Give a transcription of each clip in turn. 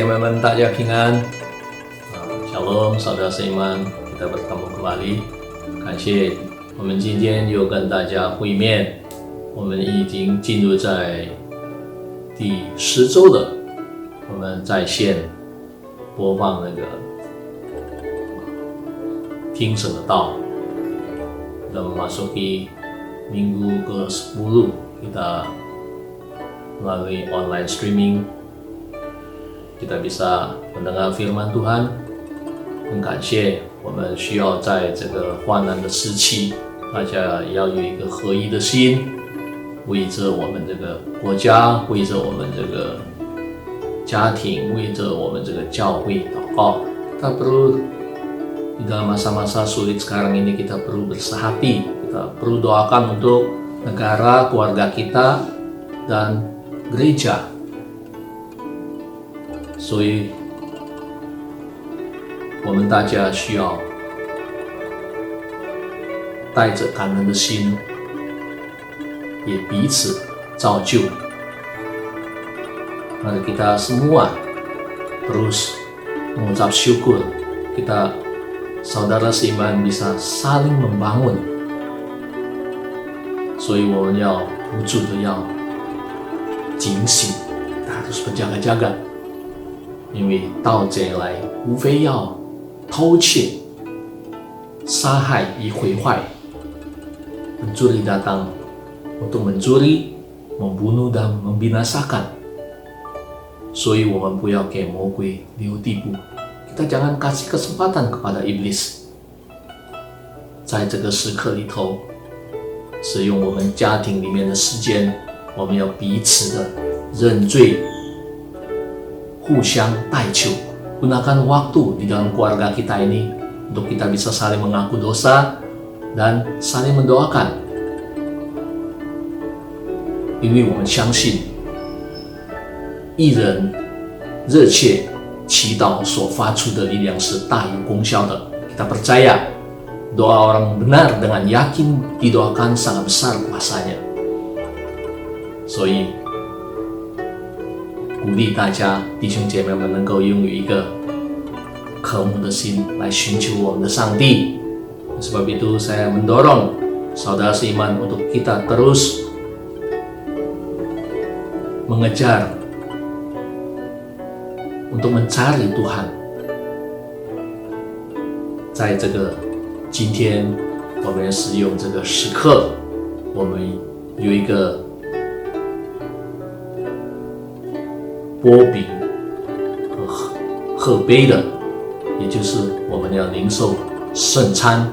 姐妹们，大家平安。Shalom， saudara seiman， kita bertemu kembali。感谢我们今天又跟大家会面。我们已经进入在第10周了。我们在线播放那个听神的道。Kita memasuki minggu ke-10, kita melalui online streaming kita bisa mendengar firman Tuhan。很感谢，我们需要在这个患难的时期，大家要有一个合一的心，为着我们这个国家，为着我们这个家庭，为着我们这个教会祷告。Kita perlu di dalam masa-masa sulit sekarang ini kita perlu bersehati, kita perlu doakan untuk negara, keluarga kita, dan gereja。所以我们大家需要带着感恩的心，也彼此造就。Mari kita semua terus mengucap syukur, kita saudara seiman bisa saling membangun。所以我们要不住的要警醒，harus berjaga-jaga。因为盗贼来无非要偷窃、杀害与毁坏。Pencuri datang untuk mencuri, membunuh dan membinasakan。所以我们不要给魔鬼留地步， kita jangan kasih kesempatan kepada iblis。在这个时刻里头，使用我们家庭里面的时间，我们要彼此的认罪，互相代求。Gunakan waktu di dalam keluarga kita ini untuk kita bisa saling mengaku dosa dan saling mendoakan。因为我们相信，一人热切祈祷所发出的力量是大有功效的。Kita percaya doa orang benar dengan yakin didoakan sangat besar kuasanya。所以鼓励大家弟兄姐妹们能够拥有一个渴慕的心来寻求我们的上帝。Sebab itu saya mendorong saudara seiman untuk kita terus mengejar untuk mencari Tuhan。在这个今天我们使用这个时刻，我们有一个波饼和喝杯的，也就是我们要领受圣餐。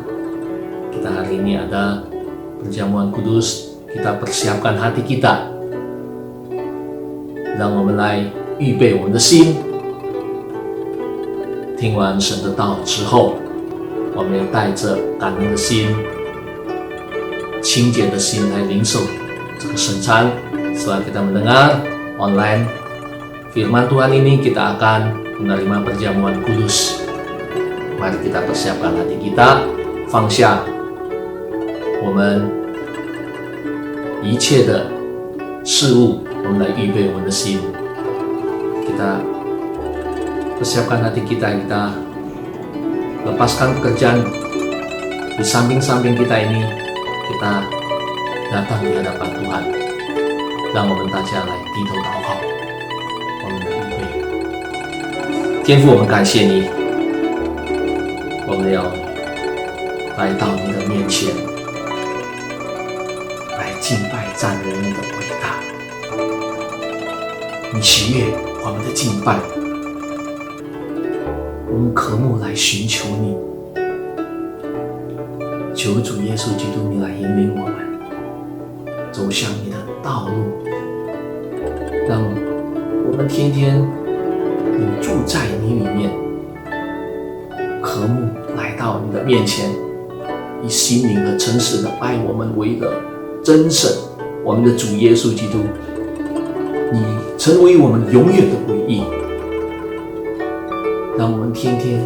Kita hari ini ada perjamuan kudus, kita persiapkan hati kita， 让我们来预备我们的心。听完神的道之后，我们要带着感恩的心、清洁的心来领受这个圣餐。Setelah kita mendengar online firman Tuhan ini, kita akan menerima perjamuan kudus。 Mari kita persiapkan hati kita， 放下我们一切的事物，我们来预备我们的心。Kita persiapkan hati kita， kita lepaskan pekerjaan di samping-samping kita ini， kita datang di hadapan Tuhan， 让我们大家来低头祷告。我们的预备，天父，我们感谢你，我们要来到你的面前，来敬拜赞美你的伟大。你喜悦我们的敬拜，我们渴慕来寻求你。求主耶稣基督，你来引领我们走向你的道路，让我们天天你住在你里面，渴慕来到你的面前，以心灵和诚实的爱我们为的真神，我们的主耶稣基督，你成为我们永远的唯一。让我们天天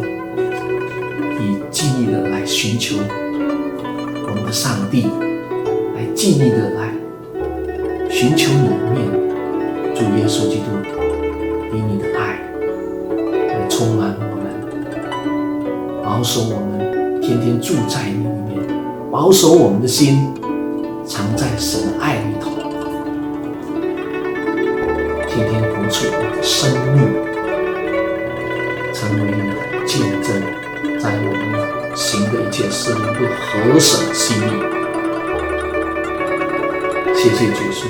以尽力的来寻求我们的上帝，来尽力的来寻求你的面，主耶稣基督，以你的爱充满我们，保守我们天天住在你里面，保守我们的心藏在神的爱里头，天天活出我们的生命，成为你的见证，在我们行的一切事都合神心意。谢谢主耶稣，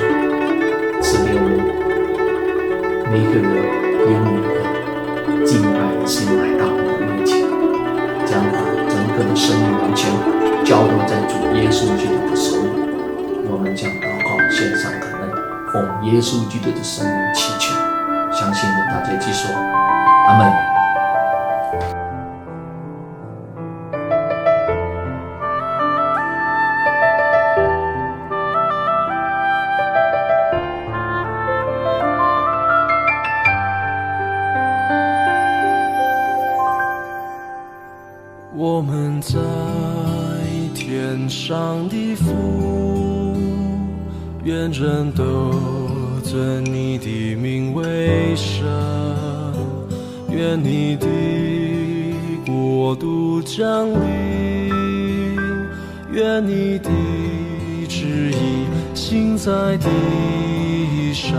赐给我们每一个人用一个敬拜的心来到你的面前，将把整个的生命完全交托在主耶稣基督的手里。我们将祷告献上感恩，奉耶稣基督的圣名祈求，相信的大家一起说阿们。我们在天上的父，愿人都尊你的名为圣，愿你的国度降临，愿你的旨意行在地上，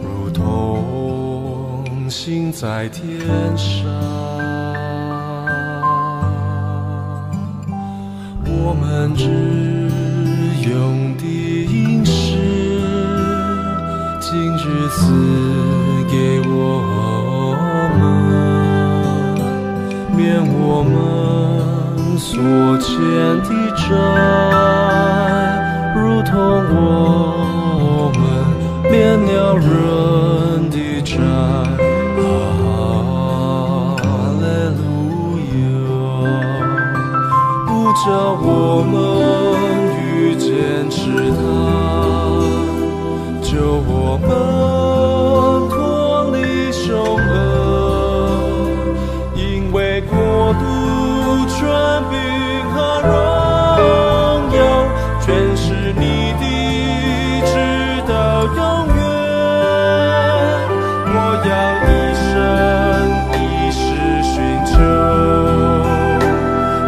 如同行在天上。我们日用的饮食，今日赐给我们，免我们所欠的债，如同我们免了人的债。叫我们遇见试探，救我们脱离凶恶，因为国度、权柄和荣耀，全是你的，直到永远。我要一生一世寻求，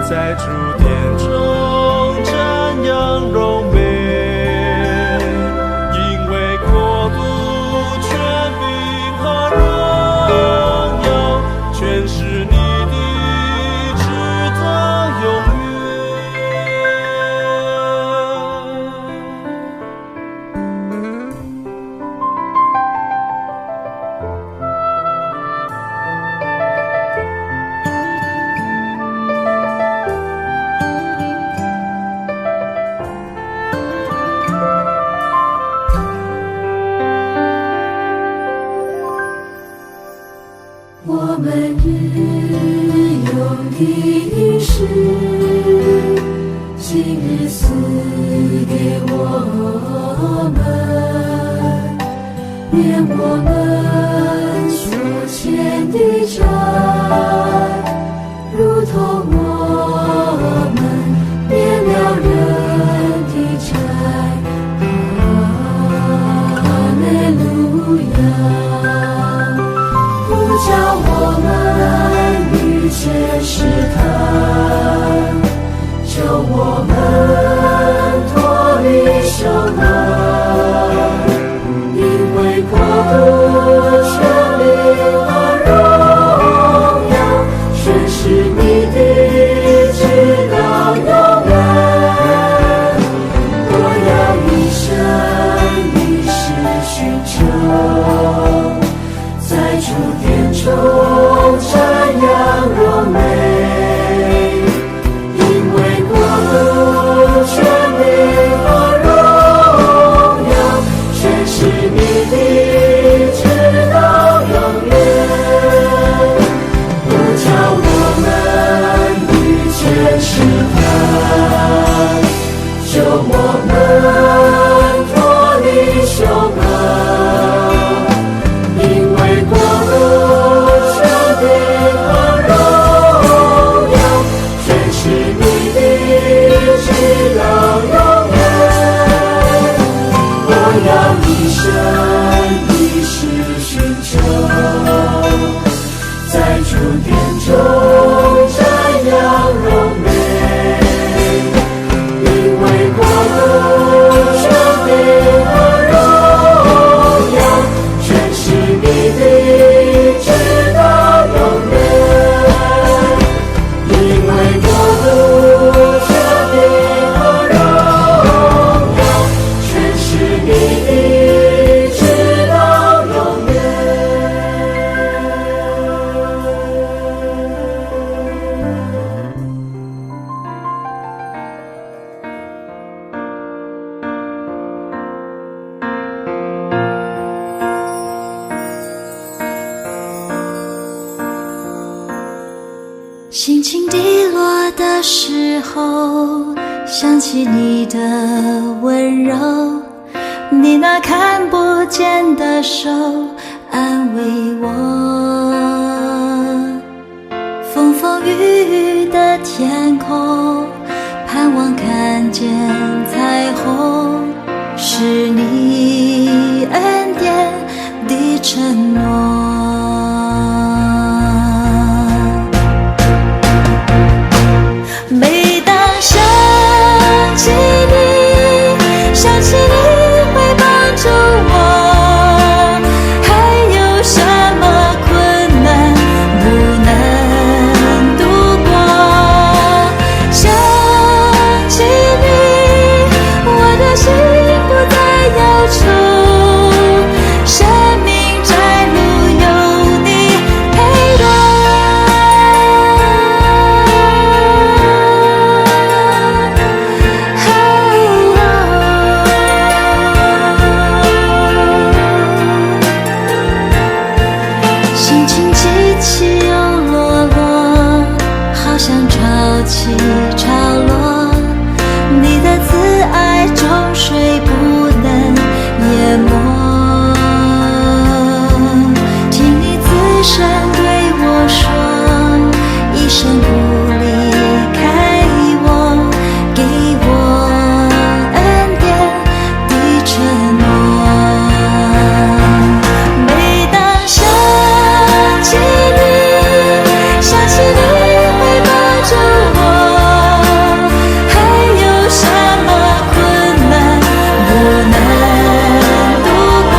在主我们日用的饮食，今日赐给我们，免我们所欠的债，如同我们免了人的债。哈利路亚！叫我们遇见试探，救我们脱离凶恶，因为国度、权柄和荣耀，全是你的，直到永远。我要一生一世寻求，在主殿中瞻仰荣美，因为国度、权柄和荣耀，全是你的，直到永远。不叫我们遇见试探，救我们脱离凶恶。因为国度、权柄和荣心情低落的时候，想起你的温柔，你那看不见的手安慰我。风风雨雨的天空，盼望看见彩虹，是你恩典的承诺。每当想起你，想起你会帮助我，还有什么困难不能度过？想起你，我的心不再忧愁，生命窄路有你陪伴。心情起起又落落，好像潮起潮落，你的慈爱终水不能淹没。听你此生对我说，一生不离开我，给我恩典的承诺。每当想起你，想起你会帮助我，还有什么困难不能度过？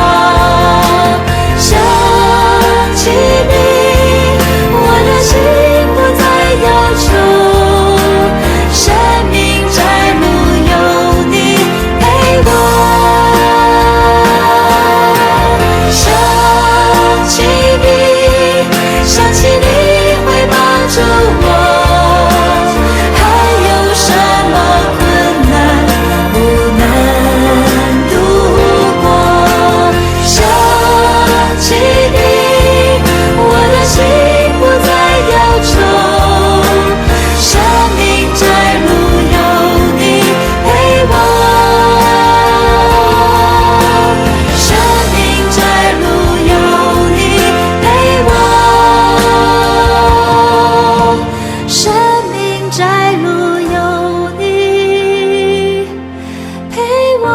想起你，我的心不再忧愁，生命窄路有你陪我。想起你，想起你会帮助我，还有什么困难不能度过？想起你，我的心不再忧愁，生命窄路有你陪我，生命窄路有你陪我，生命窄路有你陪我。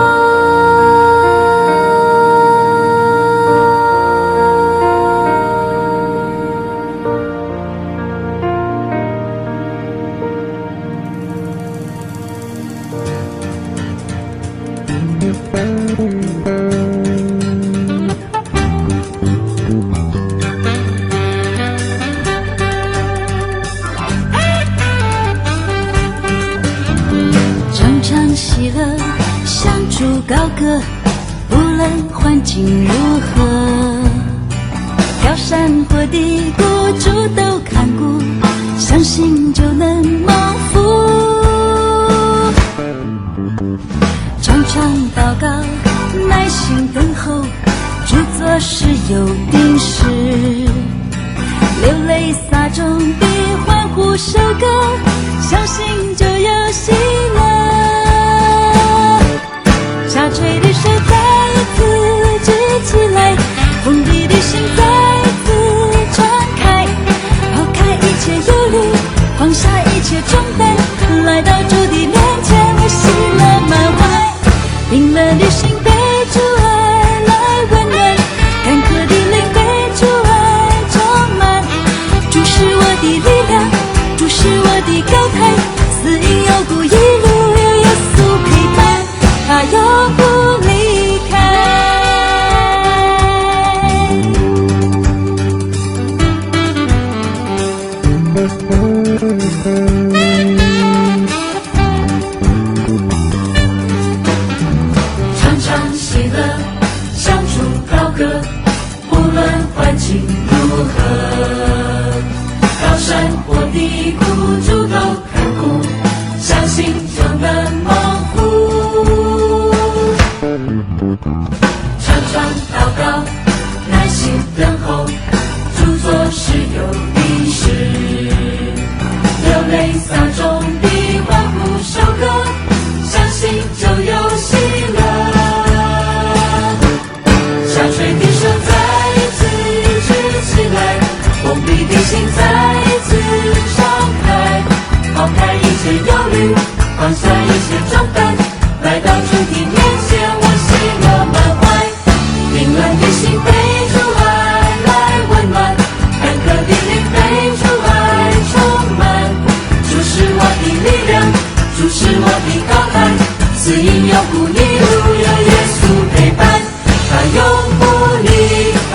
常常喜乐，向主高歌，无论环境如何，高山或低谷，主都看顾，相信就能蒙福。常常祷告，耐心等候，主做事有定时，流泪撒种比欢呼收割，相信就有喜乐。下垂的手再一次举起来，封闭的心再一次敞开，抛开一切忧虑，放下一切重担，来到主的面前，我喜乐满怀。冰冷的心被主爱来温暖，干渴的灵被主爱充满。主是我的力量，主是我的高台，死因有故，一路有耶稣陪伴，他永不离开。常常喜乐，向主高歌，无论环境如何，高山或低谷，主都看顾，相信就能蒙福。常常祷告，耐心等候，主做事有定时，心再次敞开，抛开一切忧虑，放下一切重担，来到主的面前，我喜乐满怀。凌乱的心被主爱来温暖，干渴的灵被主爱充满。主是我的力量，主是我的高台，此因有苦一路有耶稣陪伴，他永不离开。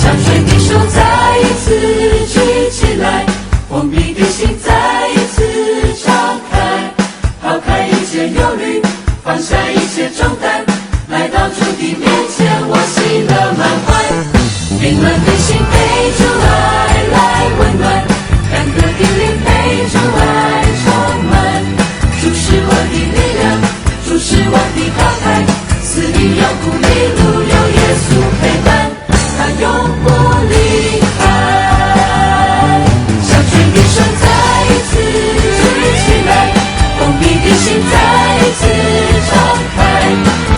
想水的手再一次举起来，封闭的心再一次敞开，抛开一切忧虑，放下一切重担，来到主的面前，我喜乐满怀。凌乱的心被主爱来温暖，干渴的灵被主爱充满。主是我的力量，主是我的高台，此地有苦一路有耶稣陪伴，他永不离开。想水的手再一次举起来，封闭的心再一次敞开，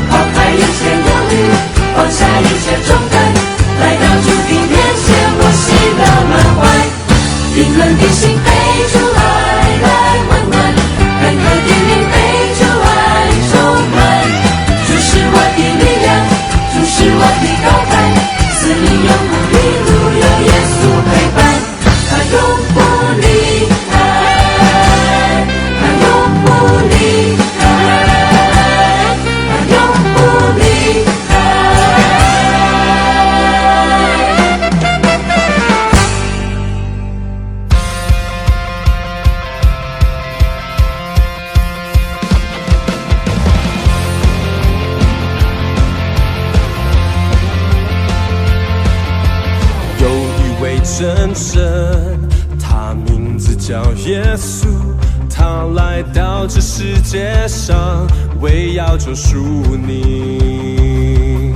抛开一切忧虑，放下一切重担，来到主的面前，我喜乐满怀。凌乱的心被主爱来温暖，干渴的灵被主爱充满。主是我的力量，主是我的高台，此地有苦一路有耶稣陪伴，他永不离开，他永不离开，他永不离开。有一位真神，他名字叫耶稣，他来到这世界上，为要救赎你。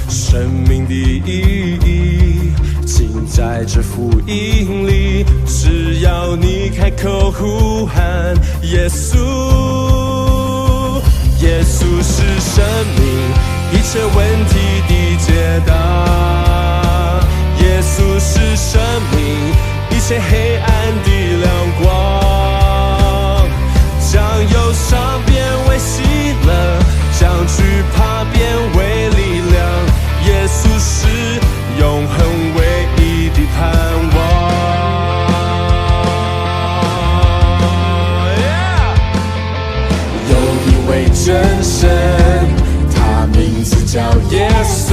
生命的意义尽在这福音里，只要你开口呼喊耶稣。耶稣是生命一切问题的解答，耶稣是生命一切黑暗的亮光，将忧伤变为喜乐，将惧怕变为力量，耶稣是永恒唯一的盼望。有一位真神，他名字叫耶稣，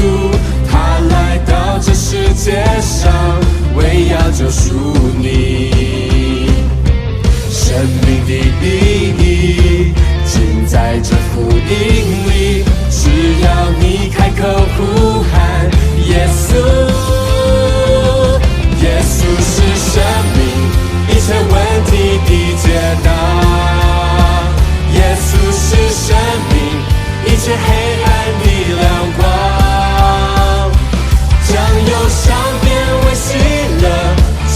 他来到这世界上，为要救赎你。生命的意义尽在这福音里，只要你开口呼喊耶稣。耶稣是生命一切问题的解答，耶稣是生命一切黑暗的亮光，将忧伤变为喜乐，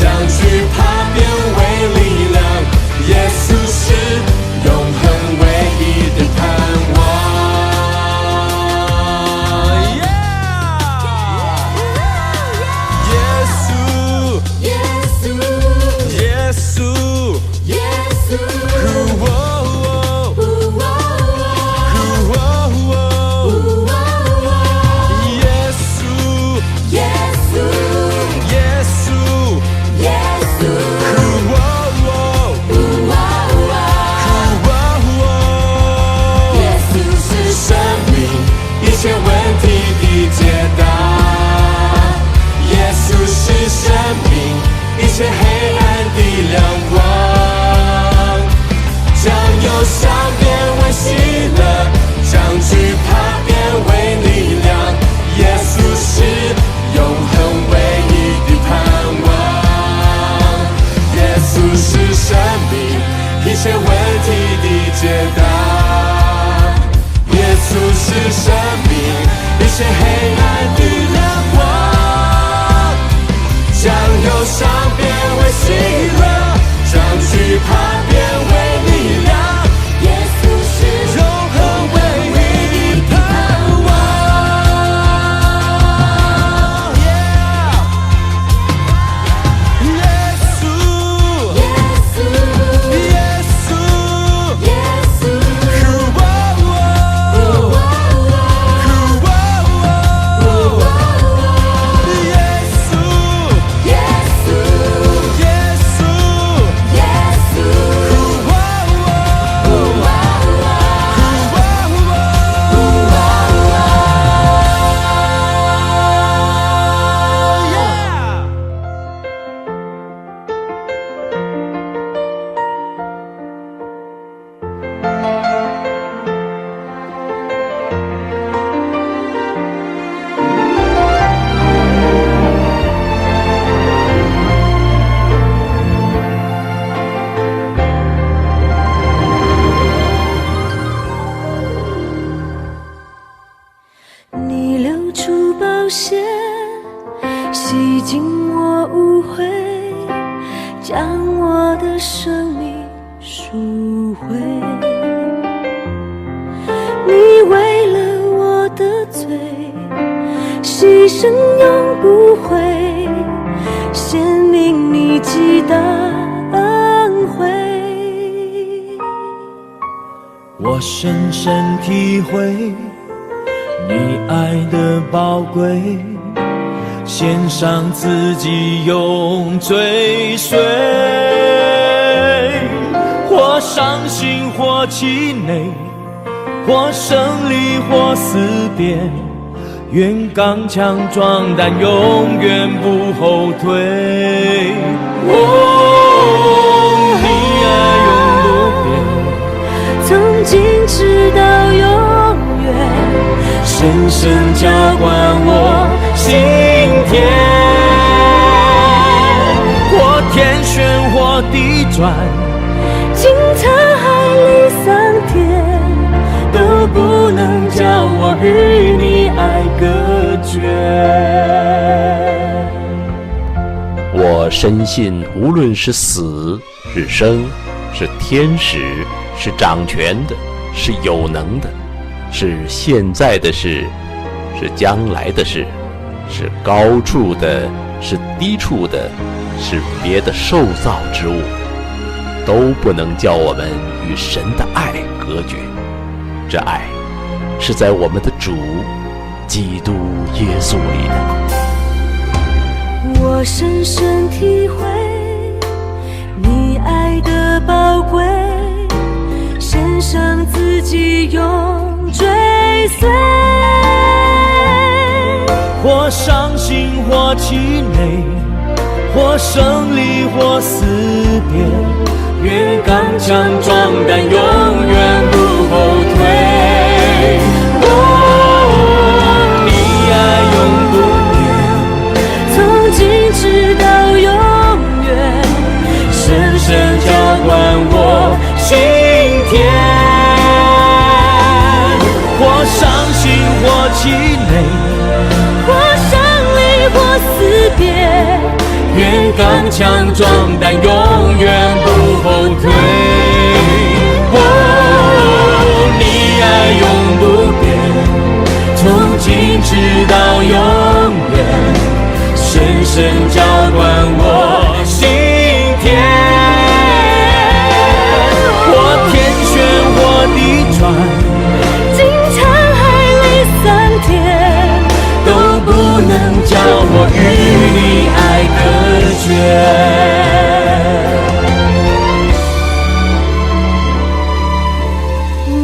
将惧怕变为力量，耶稣是永恒唯一的盼望。耶稣，耶稣，耶稣，耶稣，一切问题的解答，耶稣是生命一切黑暗的亮光，将忧伤变为喜乐，将惧怕变为力量，耶稣是永恒唯一的盼望，耶稣是生命一切问题的解答，耶稣是生命一切黑暗的亮光，将忧伤变为喜乐，将惧怕变为力量，耶稣是永恒唯一的盼望。生永不悔，显明你极大恩惠。我深深体会你爱的宝贵，献上自己永追随，或伤心或气馁，或胜利或思辨，愿刚强壮胆，永远不后退。你爱永不变，从今直到永远，深深浇灌我心田。或天旋或地转，经沧海里桑田，都不能叫我与你爱隔绝。我深信，无论是死是生，是天使，是掌权的，是有能的，是现在的事，是将来的事，是高处的，是低处的，是别的受造之物，都不能叫我们与神的爱隔绝。这爱是在我们的主基督耶稣里的。我深深体会你爱的宝贵，献上自己永追随。或伤心或气馁，或胜利或思辨，愿刚强壮胆，永远不后退。你爱永不变，从今直到永远，深深浇灌我心田。或伤心或气馁，或胜利或思辨，愿刚强壮胆，永远不后退。你爱永不变，从今直到永远，深深浇灌我心田。或天旋或地转，经沧海里桑田，都不能叫我与你爱隔绝。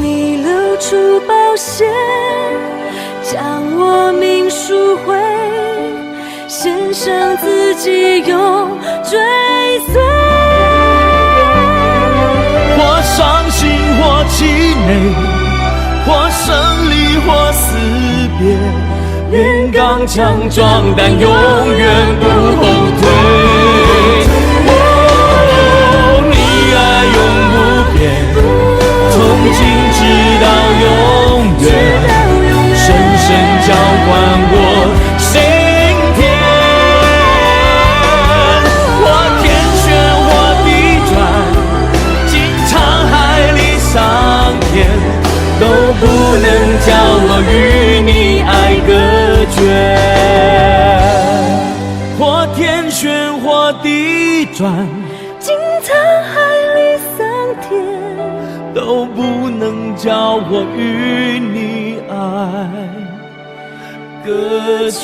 你流出宝血，将我命赎回，献上自己永追随。或伤心或气馁，或胜利或思辨，愿刚强壮胆，永远不后退。你爱永不变，从今直到永远，深深浇灌我心田。或天旋或地转，经沧海里桑田，都不能叫我与你爱隔绝。或天旋或地转，经沧海里桑田，都不能叫我与你爱隔绝。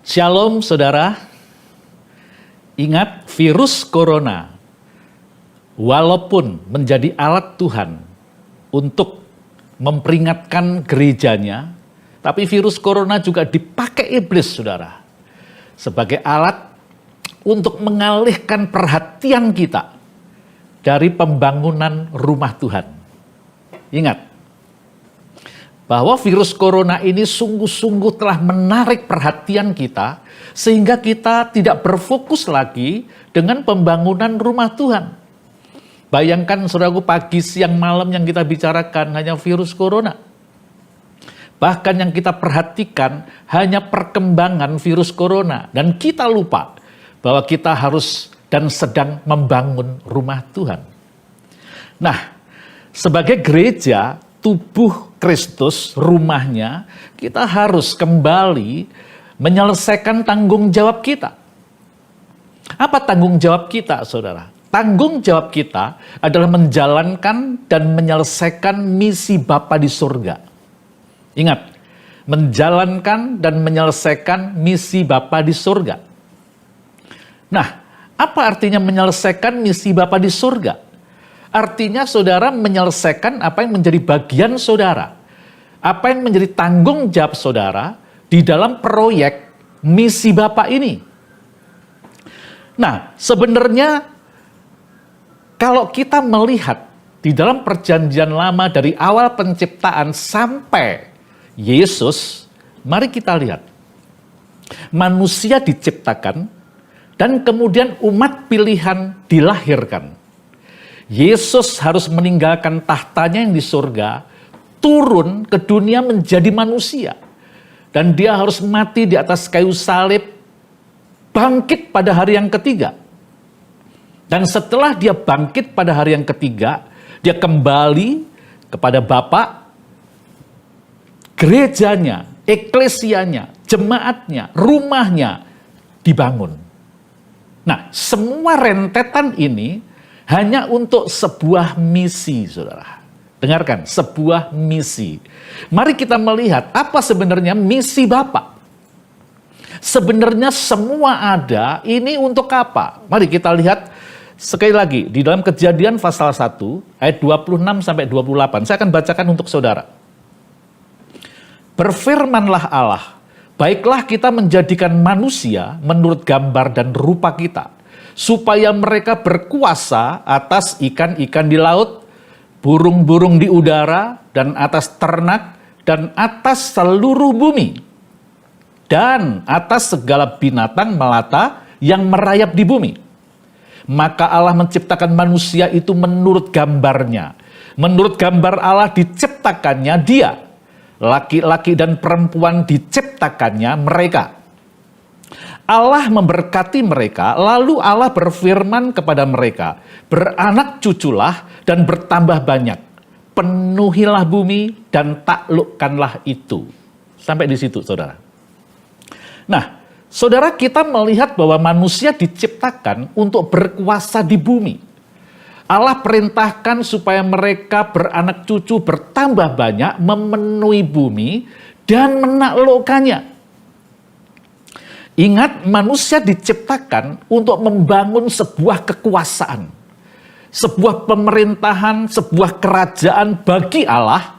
Shalom saudara, ingat virus corona walaupun menjadi alat Tuhan untuk memperingatkan gerejanya, tapi virus corona juga dipakai iblis saudara sebagai alat untuk mengalihkan perhatian kita dari pembangunan rumah Tuhan. Ingat, bahwa virus corona ini sungguh-sungguh telah menarik perhatian kita sehingga kita tidak berfokus lagi dengan pembangunan rumah Tuhan. Bayangkan saudaraku, pagi, siang, malam yang kita bicarakan hanya virus corona. Bahkan yang kita perhatikan hanya perkembangan virus corona dan kita lupa bahwa kita harus dan sedang membangun rumah Tuhan. Nah, sebagai gereja, tubuh Kristus, rumahnya, kita harus kembali menyelesaikan tanggung jawab kita. Apa tanggung jawab kita, saudara? Tanggung jawab kita adalah menjalankan dan menyelesaikan misi Bapa di surga. Ingat, menjalankan dan menyelesaikan misi Bapa di surga. Nah, apa artinya menyelesaikan misi Bapa di surga? Artinya saudara menyelesaikan apa yang menjadi bagian saudara. Apa yang menjadi tanggung jawab saudara di dalam proyek misi Bapa ini. Nah, sebenarnya kalau kita melihat di dalam perjanjian lama dari awal penciptaan sampai Yesus, mari kita lihat. Manusia diciptakan dan kemudian umat pilihan dilahirkan. Yesus harus meninggalkan tahtanya yang di surga, turun ke dunia menjadi manusia. Dan dia harus mati di atas kayu salib, bangkit pada hari yang ketiga. Dan setelah dia bangkit pada hari yang ketiga, dia kembali kepada Bapa, gerejanya, eklesianya, jemaatnya, rumahnya dibangun. Nah, semua rentetan ini hanya untuk sebuah misi, saudara. Dengarkan, sebuah misi. Mari kita melihat apa sebenarnya misi Bapa. Sebenarnya semua ada, ini untuk apa? Mari kita lihat sekali lagi di dalam Kejadian pasal 1 ayat 26 sampai 28. Saya akan bacakan untuk saudara. Berfirmanlah Allah, baiklah kita menjadikan manusia menurut gambar dan rupa kita, supaya mereka berkuasa atas ikan-ikan di laut, burung-burung di udara, dan atas ternak, dan atas seluruh bumi, dan atas segala binatang melata yang merayap di bumi. Maka Allah menciptakan manusia itu menurut gambarnya. Menurut gambar Allah diciptakannya dia. Laki-laki dan perempuan diciptakannya mereka. Allah memberkati mereka, lalu Allah berfirman kepada mereka, beranak cuculah dan bertambah banyak, penuhilah bumi dan taklukkanlah itu. Sampai di situ, saudara. Nah, saudara, kita melihat bahwa manusia diciptakan untuk berkuasa di bumi. Allah perintahkan supaya mereka beranak cucu bertambah banyak, memenuhi bumi dan menaklukkannya. Ingat, manusia diciptakan untuk membangun sebuah kekuasaan, sebuah pemerintahan, sebuah kerajaan bagi Allah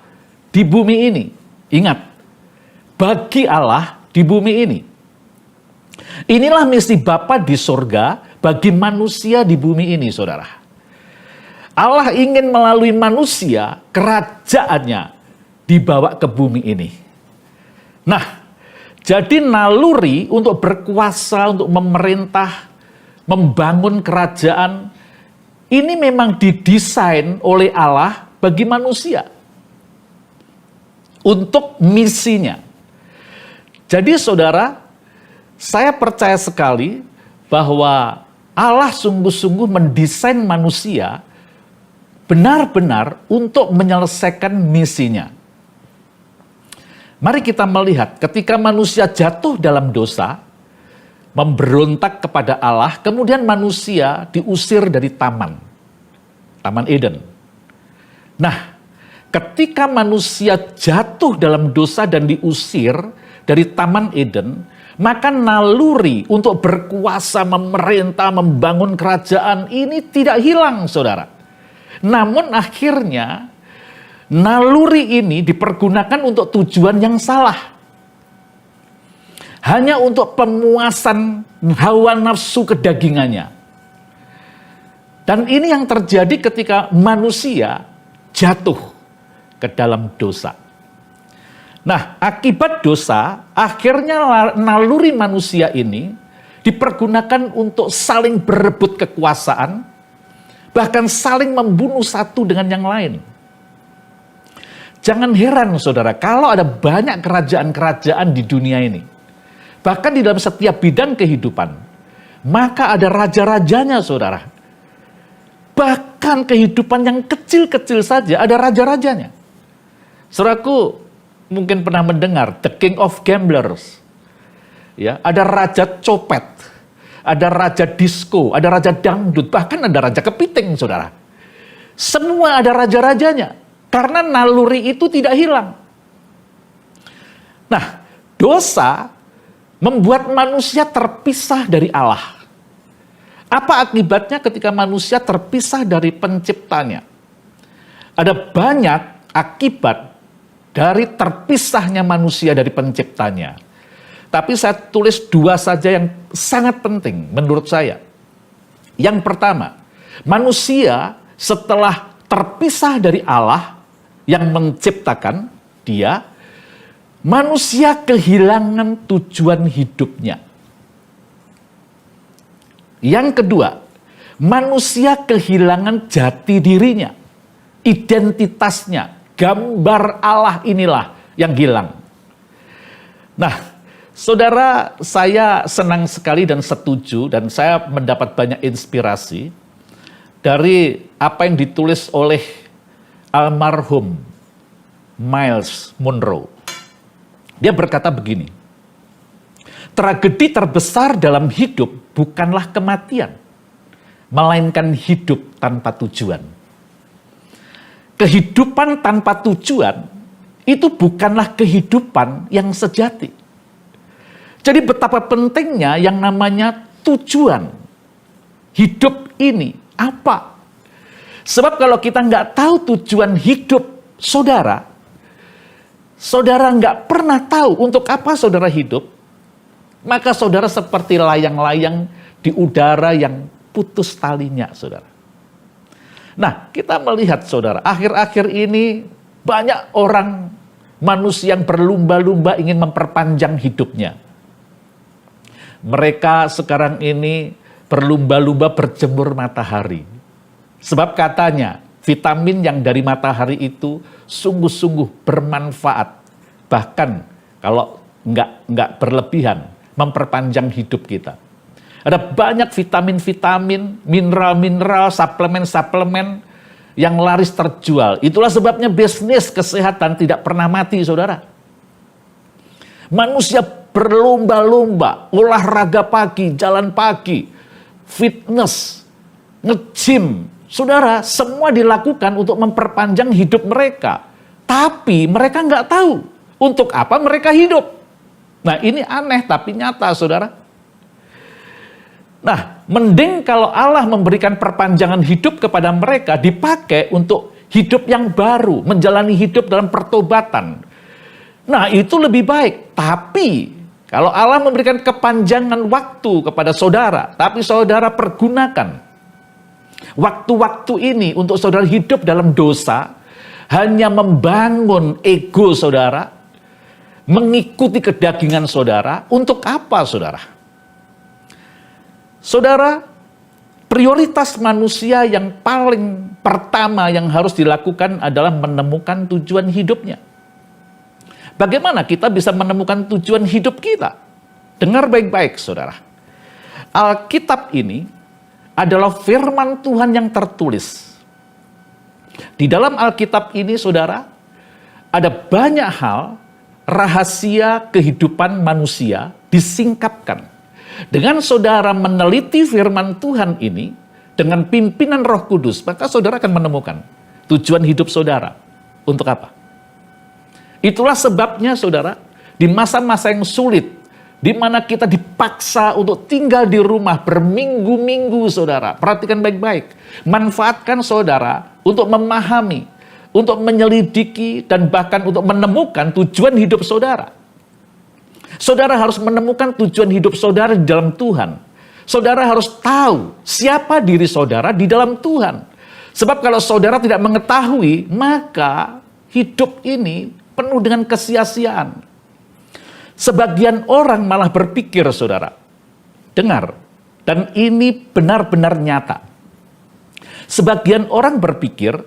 di bumi ini. Ingat, bagi Allah di bumi ini. Inilah misi Bapa di surga bagi manusia di bumi ini, saudara. Allah ingin melalui manusia, kerajaannya dibawa ke bumi ini. Nah, jadi naluri untuk berkuasa, untuk memerintah, membangun kerajaan, ini memang didesain oleh Allah bagi manusia. Untuk misinya. Jadi saudara, saya percaya sekali bahwa Allah sungguh-sungguh mendesain manusia benar-benar untuk menyelesaikan misinya. Mari kita melihat ketika manusia jatuh dalam dosa, memberontak kepada Allah, kemudian manusia diusir dari Taman Eden. Nah, ketika manusia jatuh dalam dosa dan diusir dari Taman Eden, maka naluri untuk berkuasa, memerintah, membangun kerajaan ini tidak hilang, saudara. Namun akhirnya naluri ini dipergunakan untuk tujuan yang salah. Hanya untuk pemuasan hawa nafsu kedagingannya. Dan ini yang terjadi ketika manusia jatuh ke dalam dosa. Nah, akibat dosa, akhirnya naluri manusia ini dipergunakan untuk saling berebut kekuasaan, bahkan saling membunuh satu dengan yang lain. Jangan heran, saudara, kalau ada banyak kerajaan-kerajaan di dunia ini. Bahkan di dalam setiap bidang kehidupan. maka ada raja-rajanya, saudara. Bahkan kehidupan yang kecil-kecil saja ada raja-rajanya. Saudaraku mungkin pernah mendengar The King of Gamblers. Ya, ada raja copet, ada raja disco, ada raja dangdut, bahkan ada raja kepiting, saudara. Semua ada raja-rajanya, karena naluri itu tidak hilang. Nah, dosa membuat manusia terpisah dari Allah. Apa akibatnya ketika manusia terpisah dari penciptanya? Ada banyak akibat dari terpisahnya manusia dari penciptanya. Tapi saya tulis 2 saja yang sangat penting menurut saya. Yang pertama, manusia setelah terpisah dari Allah yang menciptakan dia, manusia kehilangan tujuan hidupnya. Yang kedua, manusia kehilangan jati dirinya, identitasnya, gambar Allah inilah yang hilang. Nah, saudara, saya senang sekali dan setuju, dan saya mendapat banyak inspirasi dari apa yang ditulis oleh almarhum Myles Munroe. Dia berkata begini, tragedi terbesar dalam hidup bukanlah kematian, melainkan hidup tanpa tujuan. Kehidupan tanpa tujuan itu bukanlah kehidupan yang sejati. Jadi betapa pentingnya yang namanya tujuan hidup ini apa? Sebab kalau kita nggak tahu tujuan hidup saudara, saudara nggak pernah tahu untuk apa saudara hidup, maka saudara seperti layang-layang di udara yang putus talinya, saudara. Nah, kita melihat, saudara, akhir-akhir ini banyak orang, manusia yang berlumba-lumba ingin memperpanjang hidupnya. Mereka sekarang ini berlumba-lumba berjemur matahari. Sebab katanya, vitamin yang dari matahari itu sungguh-sungguh bermanfaat. Bahkan kalau nggak berlebihan, memperpanjang hidup kita. Ada banyak vitamin-vitamin, mineral-mineral, suplemen-suplemen yang laris terjual. Itulah sebabnya bisnis kesehatan tidak pernah mati, saudara. Manusia berlomba-lomba, olahraga pagi, jalan pagi, fitness, nge-gym. Saudara, semua dilakukan untuk memperpanjang hidup mereka. Tapi mereka nggak tahu untuk apa mereka hidup. Nah, ini aneh tapi nyata, saudara. Nah, mending kalau Allah memberikan perpanjangan hidup kepada mereka, dipakai untuk hidup yang baru, menjalani hidup dalam pertobatan. Nah, itu lebih baik. Tapi, kalau Allah memberikan kepanjangan waktu kepada saudara, tapi saudara pergunakan waktu-waktu ini untuk saudara hidup dalam dosa, hanya membangun ego saudara, mengikuti kedagingan saudara, untuk apa, saudara? Saudara, prioritas manusia yang paling pertama yang harus dilakukan adalah menemukan tujuan hidupnya. Bagaimana kita bisa menemukan tujuan hidup kita? Dengar baik-baik, saudara. Alkitab ini adalah firman Tuhan yang tertulis. Di dalam Alkitab ini, saudara, ada banyak hal rahasia kehidupan manusia disingkapkan. Dengan saudara meneliti firman Tuhan ini, dengan pimpinan Roh Kudus, maka saudara akan menemukan tujuan hidup saudara. Untuk apa? Itulah sebabnya, saudara, di masa-masa yang sulit, di mana kita dipaksa untuk tinggal di rumah berminggu-minggu, saudara. Perhatikan baik-baik. Manfaatkan saudara untuk memahami, untuk menyelidiki, dan bahkan untuk menemukan tujuan hidup saudara. Saudara harus menemukan tujuan hidup saudara di dalam Tuhan. Saudara harus tahu siapa diri saudara di dalam Tuhan. Sebab kalau saudara tidak mengetahui, maka hidup ini penuh dengan kesia-siaan. Sebagian orang malah berpikir, saudara, dengar, dan ini benar-benar nyata. Sebagian orang berpikir,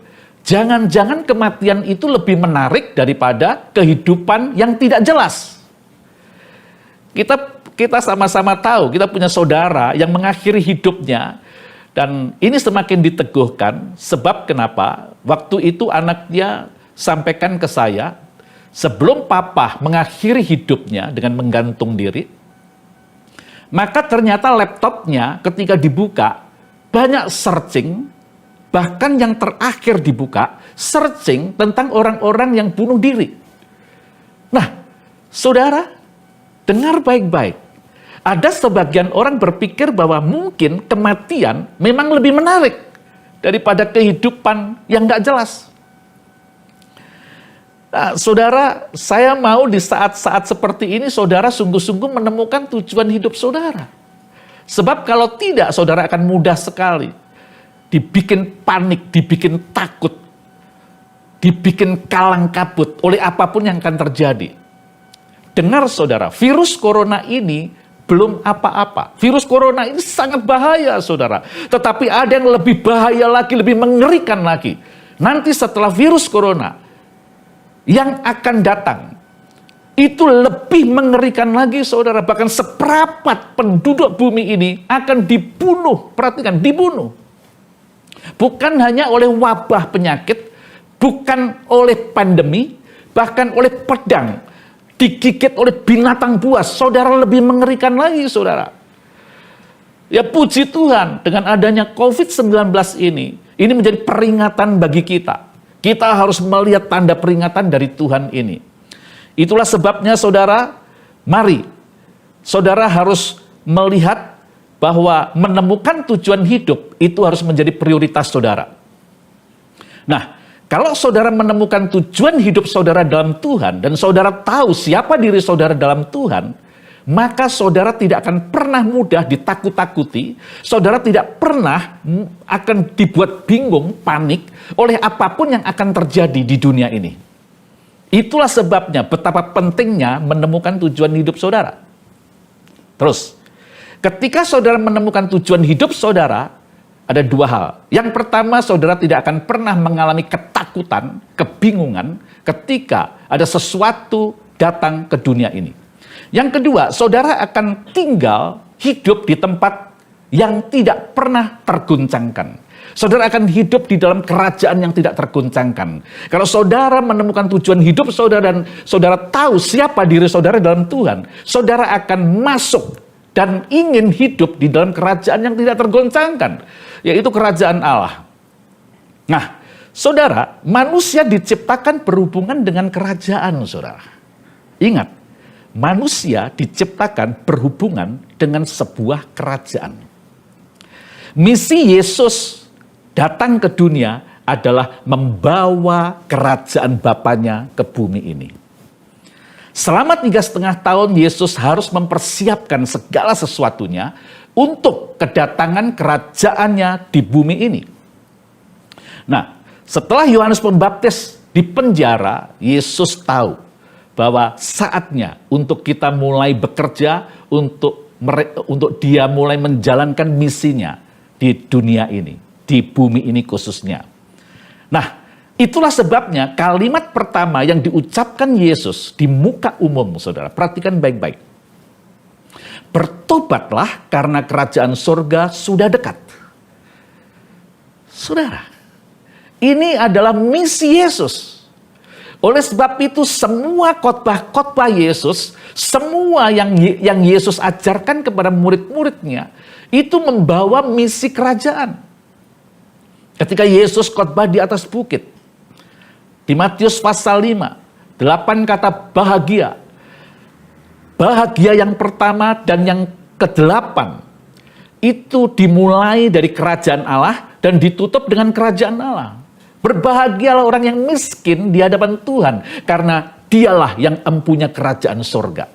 jangan-jangan kematian itu lebih menarik daripada kehidupan yang tidak jelas. Kita kita sama-sama tahu, kita punya saudara yang mengakhiri hidupnya, dan ini semakin diteguhkan, sebab kenapa? Waktu itu anaknya sampaikan ke saya, sebelum papa mengakhiri hidupnya dengan menggantung diri, maka ternyata laptopnya ketika dibuka, banyak searching, bahkan yang terakhir dibuka, searching tentang orang-orang yang bunuh diri. Nah, saudara, dengar baik-baik. Ada sebagian orang berpikir bahwa mungkin kematian memang lebih menarik daripada kehidupan yang nggak jelas. Nah, saudara, saya mau di saat-saat seperti ini, saudara sungguh-sungguh menemukan tujuan hidup saudara. Sebab kalau tidak, saudara akan mudah sekali dibikin panik, dibikin takut, dibikin kalang kabut oleh apapun yang akan terjadi. Dengar saudara, virus corona ini belum apa-apa. Virus corona ini sangat bahaya saudara. Tetapi ada yang lebih bahaya lagi, lebih mengerikan lagi. Nanti setelah virus corona yang akan datang, itu lebih mengerikan lagi saudara. Bahkan seperempat penduduk bumi ini akan dibunuh. Perhatikan, dibunuh. Bukan hanya oleh wabah penyakit, bukan oleh pandemi, bahkan oleh pedang, digigit oleh binatang buas. Saudara, lebih mengerikan lagi saudara. Ya puji Tuhan, dengan adanya COVID-19 ini menjadi peringatan bagi kita. Kita harus melihat tanda peringatan dari Tuhan ini. Itulah sebabnya saudara, mari saudara harus melihat bahwa menemukan tujuan hidup itu harus menjadi prioritas saudara. Nah, kalau saudara menemukan tujuan hidup saudara dalam Tuhan dan saudara tahu siapa diri saudara dalam Tuhan, maka saudara tidak akan pernah mudah ditakut-takuti, saudara tidak pernah akan dibuat bingung, panik oleh apapun yang akan terjadi di dunia ini. Itulah sebabnya betapa pentingnya menemukan tujuan hidup saudara. Terus, ketika saudara menemukan tujuan hidup saudara, ada dua hal. Yang pertama, saudara tidak akan pernah mengalami ketakutan, kebingungan ketika ada sesuatu datang ke dunia ini. Yang kedua, saudara akan tinggal hidup di tempat yang tidak pernah terguncangkan. Saudara akan hidup di dalam kerajaan yang tidak terguncangkan. Kalau saudara menemukan tujuan hidup saudara dan saudara tahu siapa diri saudara dalam Tuhan, saudara akan masuk dan ingin hidup di dalam kerajaan yang tidak tergoncangkan, yaitu kerajaan Allah. Nah, saudara, manusia diciptakan berhubungan dengan kerajaan, saudara. Ingat, manusia diciptakan berhubungan dengan sebuah kerajaan. Misi Yesus datang ke dunia adalah membawa kerajaan Bapanya ke bumi ini. Selama 3,5 tahun Yesus harus mempersiapkan segala sesuatunya untuk kedatangan kerajaannya di bumi ini. Nah, setelah Yohanes Pembaptis dipenjara, Yesus tahu bahwa saatnya untuk kita mulai bekerja, untuk dia mulai menjalankan misinya di dunia ini, di bumi ini khususnya. Nah, itulah sebabnya kalimat pertama yang diucapkan Yesus di muka umum, saudara. Perhatikan baik-baik. Bertobatlah karena kerajaan surga sudah dekat. Saudara, ini adalah misi Yesus. Oleh sebab itu semua khotbah-khotbah Yesus, semua yang Yesus ajarkan kepada murid-muridnya, itu membawa misi kerajaan. Ketika Yesus khotbah di atas bukit, di Matius pasal 5, 8 kata bahagia. Bahagia yang pertama dan yang ke-8 itu dimulai dari kerajaan Allah dan ditutup dengan kerajaan Allah. Berbahagialah orang yang miskin di hadapan Tuhan, karena dialah yang empunya kerajaan surga.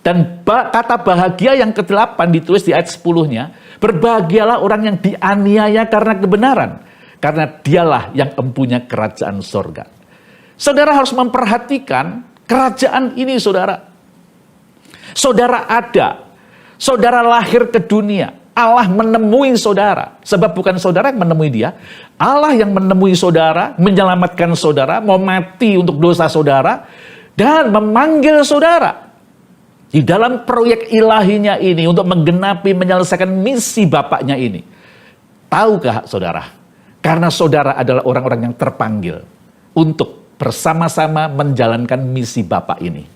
Dan kata bahagia yang ke-8 ditulis di ayat 10-nya, berbahagialah orang yang dianiaya karena kebenaran, karena dialah yang empunya kerajaan surga. Saudara harus memperhatikan kerajaan ini, saudara. Saudara ada, saudara lahir ke dunia, Allah menemui saudara. Sebab bukan saudara yang menemui dia, Allah yang menemui saudara, menyelamatkan saudara, mau mati untuk dosa saudara, dan memanggil saudara. Di dalam proyek ilahinya ini untuk menggenapi menyelesaikan misi Bapaknya ini. Tahukah saudara? Karena saudara adalah orang-orang yang terpanggil untuk bersama-sama menjalankan misi Bapa ini.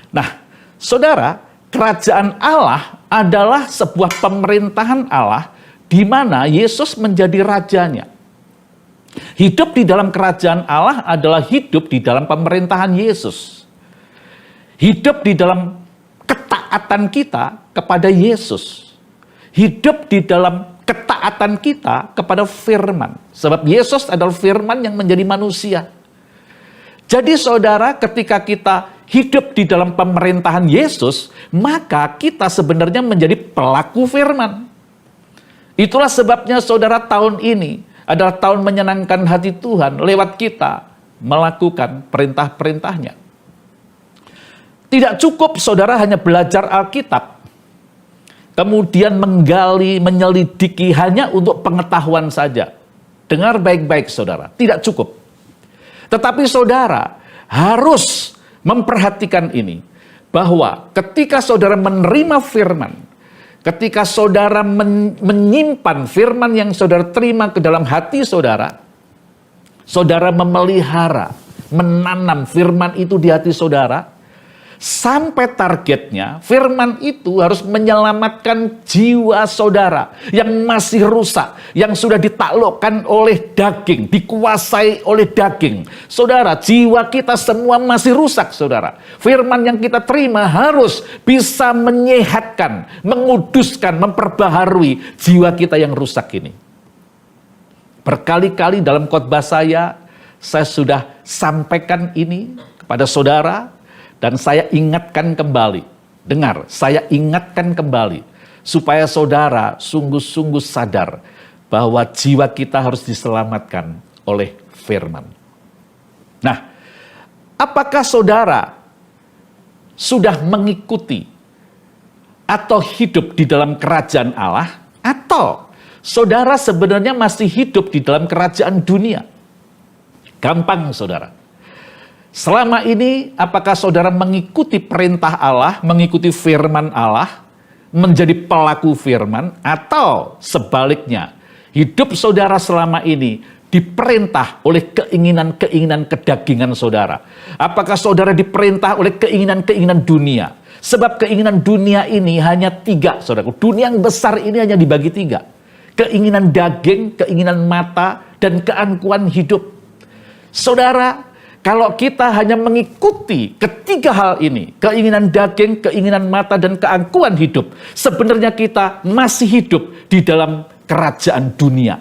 Nah, saudara, kerajaan Allah adalah sebuah pemerintahan Allah di mana Yesus menjadi rajanya. Hidup di dalam kerajaan Allah adalah hidup di dalam pemerintahan Yesus. Hidup di dalam ketaatan kita kepada Yesus. Hidup di dalam ketaatan kita kepada firman. Sebab Yesus adalah firman yang menjadi manusia. Jadi saudara, ketika kita hidup di dalam pemerintahan Yesus, maka kita sebenarnya menjadi pelaku firman. Itulah sebabnya saudara, tahun ini adalah tahun menyenangkan hati Tuhan lewat kita melakukan perintah-perintahnya. Tidak cukup saudara hanya belajar Alkitab, kemudian menggali, menyelidiki hanya untuk pengetahuan saja. Dengar baik-baik saudara, tidak cukup. Tetapi saudara harus memperhatikan ini, bahwa ketika saudara menerima firman, ketika saudara menyimpan firman yang saudara terima ke dalam hati saudara, saudara memelihara, menanam firman itu di hati saudara, sampai targetnya, firman itu harus menyelamatkan jiwa saudara yang masih rusak, yang sudah ditaklukkan oleh daging, dikuasai oleh daging. Saudara, jiwa kita semua masih rusak, saudara. Firman yang kita terima harus bisa menyehatkan, menguduskan, memperbaharui jiwa kita yang rusak ini. Berkali-kali dalam khotbah saya sudah sampaikan ini kepada saudara. Dan saya ingatkan kembali, dengar, saya ingatkan kembali, supaya saudara sungguh-sungguh sadar bahwa jiwa kita harus diselamatkan oleh firman. Nah, apakah saudara sudah mengikuti atau hidup di dalam kerajaan Allah, atau saudara sebenarnya masih hidup di dalam kerajaan dunia? Gampang saudara. Selama ini, apakah saudara mengikuti perintah Allah, mengikuti firman Allah, menjadi pelaku firman, atau sebaliknya, hidup saudara selama ini diperintah oleh keinginan-keinginan kedagingan saudara? Apakah saudara diperintah oleh keinginan-keinginan dunia? Sebab keinginan dunia ini hanya 3, saudaraku. Dunia yang besar ini hanya dibagi 3. Keinginan daging, keinginan mata, dan keangkuhan hidup. Saudara, kalau kita hanya mengikuti ketiga hal ini, keinginan daging, keinginan mata, dan keangkuhan hidup, sebenarnya kita masih hidup di dalam kerajaan dunia.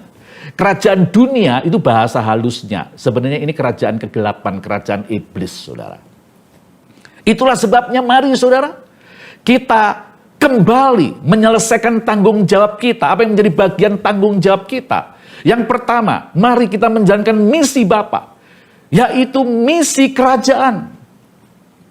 Kerajaan dunia itu bahasa halusnya. Sebenarnya ini kerajaan kegelapan, kerajaan iblis, saudara. Itulah sebabnya mari saudara, kita kembali menyelesaikan tanggung jawab kita. Apa yang menjadi bagian tanggung jawab kita? Yang pertama, mari kita menjalankan misi Bapa, yaitu misi kerajaan.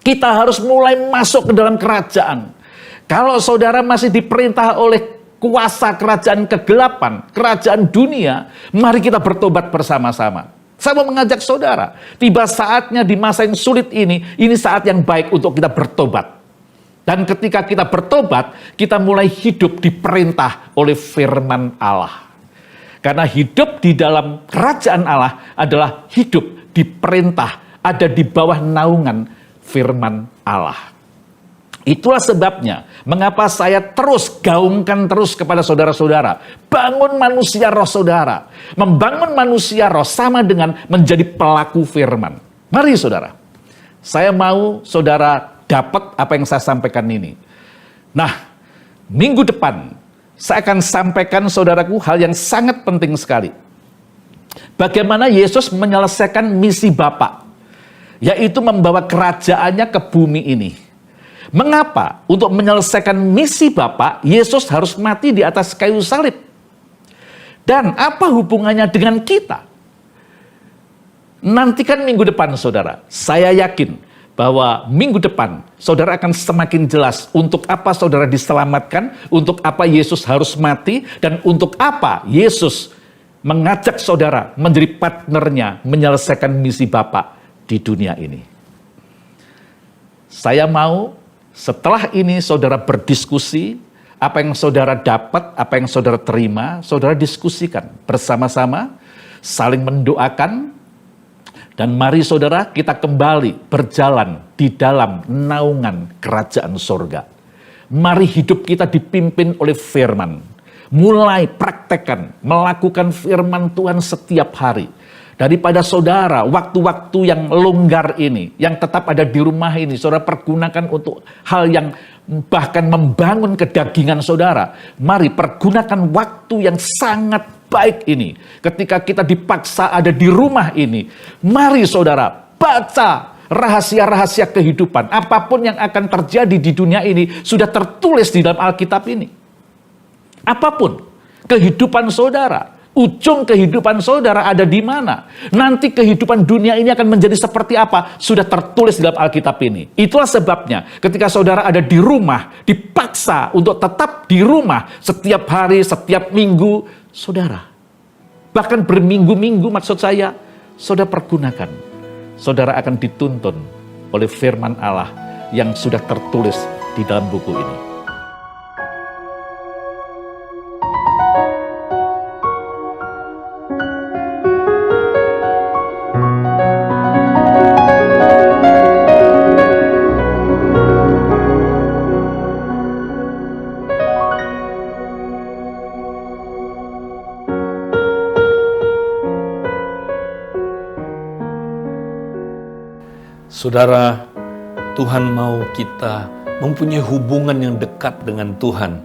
Kita harus mulai masuk ke dalam kerajaan. Kalau saudara masih diperintah oleh kuasa kerajaan kegelapan, kerajaan dunia, mari kita bertobat bersama-sama. Saya mau mengajak saudara, tiba saatnya di masa yang sulit ini saat yang baik untuk kita bertobat. Dan ketika kita bertobat, kita mulai hidup diperintah oleh firman Allah. Karena hidup di dalam kerajaan Allah adalah hidup diperintah, ada di bawah naungan firman Allah. Itulah sebabnya mengapa saya terus gaungkan terus kepada saudara-saudara, bangun manusia roh saudara. Membangun manusia roh sama dengan menjadi pelaku firman. Mari saudara, saya mau saudara dapat apa yang saya sampaikan ini. Nah, minggu depan saya akan sampaikan saudaraku hal yang sangat penting sekali. Bagaimana Yesus menyelesaikan misi Bapa, yaitu membawa kerajaannya ke bumi ini. Mengapa? Untuk menyelesaikan misi Bapa, Yesus harus mati di atas kayu salib. Dan apa hubungannya dengan kita? Nantikan minggu depan saudara. Saya yakin bahwa minggu depan saudara akan semakin jelas untuk apa saudara diselamatkan, untuk apa Yesus harus mati, dan untuk apa Yesus mengajak saudara menjadi partnernya menyelesaikan misi Bapa di dunia ini. Saya mau Setelah ini saudara berdiskusi, apa yang saudara dapat, apa yang saudara terima, saudara diskusikan bersama-sama, saling mendoakan, dan mari saudara kita kembali berjalan di dalam naungan kerajaan sorga. Mari hidup kita dipimpin oleh firman. Mulai praktekkan, melakukan firman Tuhan setiap hari. Daripada saudara, waktu-waktu yang longgar ini, yang tetap ada di rumah ini, saudara pergunakan untuk hal yang bahkan membangun kedagingan saudara. Mari pergunakan waktu yang sangat baik ini. Ketika kita dipaksa ada di rumah ini, mari saudara baca rahasia-rahasia kehidupan. Apapun yang akan terjadi di dunia ini sudah tertulis di dalam Alkitab ini. Apapun kehidupan saudara, ujung kehidupan saudara ada di mana? Nanti kehidupan dunia ini akan menjadi seperti apa? Sudah tertulis di dalam Alkitab ini. Itulah sebabnya ketika saudara ada di rumah, dipaksa untuk tetap di rumah setiap hari, setiap minggu, saudara. Bahkan berminggu-minggu maksud saya, saudara pergunakan. Saudara akan dituntun oleh firman Allah yang sudah tertulis di dalam buku ini. Saudara, Tuhan mau kita mempunyai hubungan yang dekat dengan Tuhan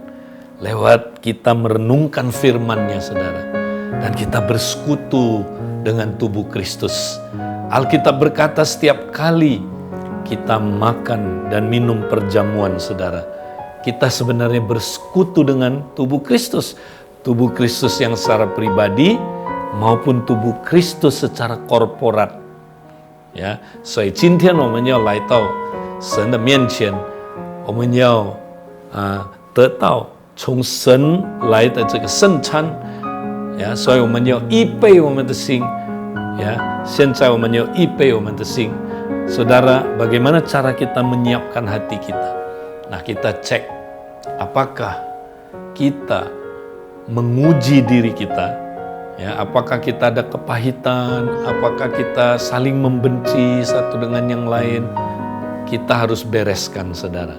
lewat kita merenungkan firman-Nya, saudara. Dan kita bersekutu dengan tubuh Kristus. Alkitab berkata setiap kali kita makan dan minum perjamuan, saudara, kita sebenarnya bersekutu dengan tubuh Kristus. Tubuh Kristus yang secara pribadi maupun tubuh Kristus secara korporat. 所以今天我们要来到神的面前，我们要得到从神来的这个圣餐，所以我们要预备我们的心，现在我们要预备我们的心。Saudara, bagaimana cara kita menyiapkan hati kita? Nah, kita cek apakah kita menguji diri kita. Apakah kita ada kepahitan, apakah kita saling membenci satu dengan yang lain, kita harus bereskan, saudara.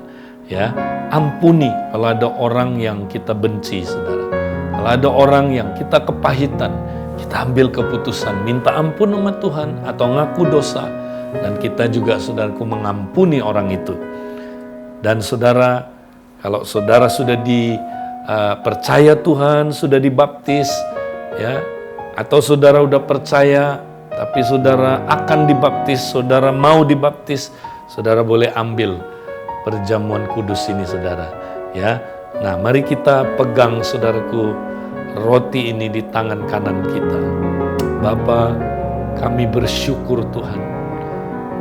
Ampuni kalau ada orang yang kita benci, saudara. Kalau ada orang yang kita kepahitan, kita ambil keputusan, minta ampun sama Tuhan atau ngaku dosa, dan kita juga, saudaraku, mengampuni orang itu. Dan saudara, kalau saudara sudah dipercaya Tuhan, sudah dibaptis, atau saudara udah percaya tapi saudara akan dibaptis, saudara mau dibaptis, saudara boleh ambil perjamuan kudus ini, saudara. Nah, mari kita pegang, saudaraku, roti ini di tangan kanan kita. Bapa, kami bersyukur Tuhan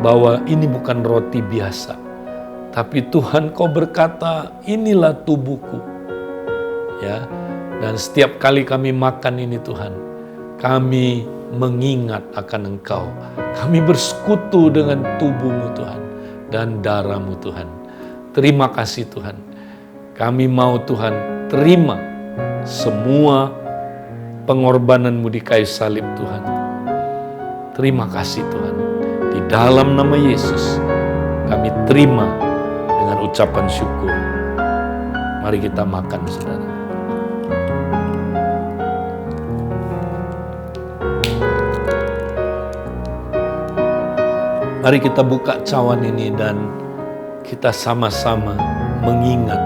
bahwa ini bukan roti biasa, tapi Tuhan, Kau berkata inilah tubuhku. Dan setiap kali kami makan ini, Tuhan, kami mengingat akan Engkau. Kami bersekutu dengan tubuh-Mu, Tuhan, dan darah-Mu, Tuhan. Terima kasih, Tuhan. Kami mau, Tuhan, terima semua pengorbanan-Mu di kayu salib, Tuhan. Terima kasih, Tuhan. Di dalam nama Yesus, kami terima dengan ucapan syukur. Mari kita makan, saudara. Mari kita buka cawan ini dan kita sama-sama mengingat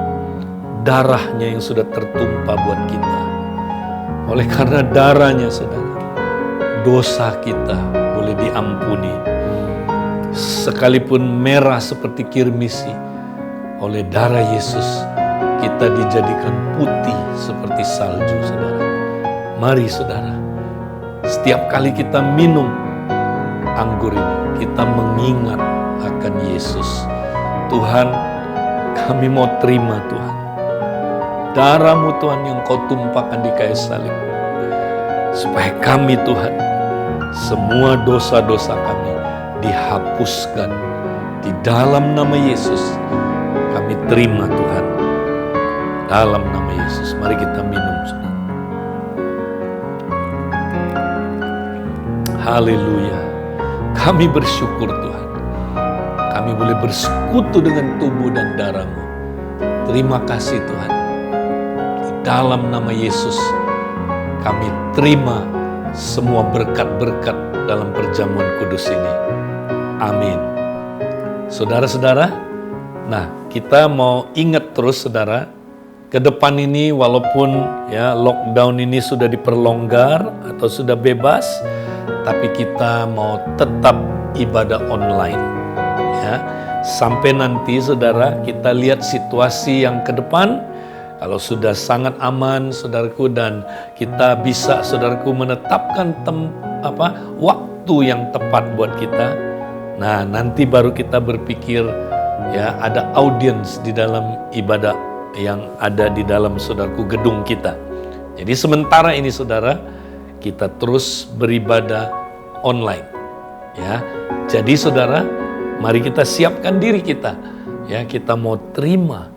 darahnya yang sudah tertumpah buat kita. Oleh karena darahnya, saudara, dosa kita boleh diampuni. Sekalipun merah seperti kirmisi, oleh darah Yesus kita dijadikan putih seperti salju, saudara. Mari, saudara, setiap kali kita minum anggur ini, kita mengingat akan Yesus. Tuhan, kami mau terima, Tuhan, darah-Mu, Tuhan, yang Kau tumpahkan di kayu salib, supaya kami, Tuhan, semua dosa-dosa kami dihapuskan. Di dalam nama Yesus, kami terima Tuhan. Dalam nama Yesus, mari kita minum, saudara. Haleluya. Kami bersyukur Tuhan. Kami boleh bersekutu dengan tubuh dan darah-Mu. Terima kasih Tuhan. Di dalam nama Yesus, kami terima semua berkat-berkat dalam perjamuan kudus ini. Amin. Saudara-saudara, nah kita mau ingat terus saudara, ke depan ini walaupun ya lockdown ini sudah diperlonggar atau sudah bebas, tapi kita mau tetap ibadah online. Ya, sampai nanti saudara kita lihat situasi yang ke depan, kalau sudah sangat aman saudaraku dan kita bisa saudaraku menetapkan waktu yang tepat buat kita. Nah, nanti baru kita berpikir ya ada audiens di dalam ibadah yang ada di dalam saudaraku gedung kita. Jadi sementara ini saudara, kita terus beribadah online. Ya. Jadi saudara, mari kita siapkan diri kita. Ya, kita mau terima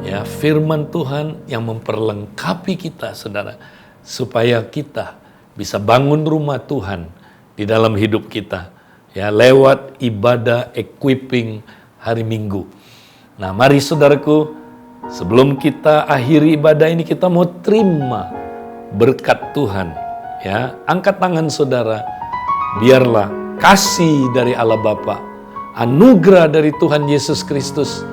ya firman Tuhan yang memperlengkapi kita saudara, supaya kita bisa bangun rumah Tuhan di dalam hidup kita. Ya, lewat ibadah equipping hari Minggu. Nah, mari saudaraku, sebelum kita akhiri ibadah ini kita mau terima berkat Tuhan. Ya, angkat tangan saudara. Biarlah kasih dari Allah Bapa, anugerah dari Tuhan Yesus Kristus,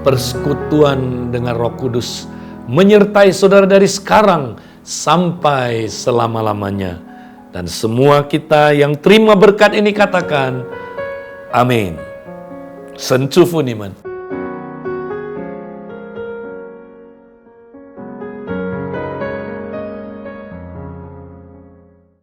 persekutuan dengan Roh Kudus menyertai saudara dari sekarang sampai selama-lamanya. Dan semua kita yang terima berkat ini katakan, amin. Senchufuniman.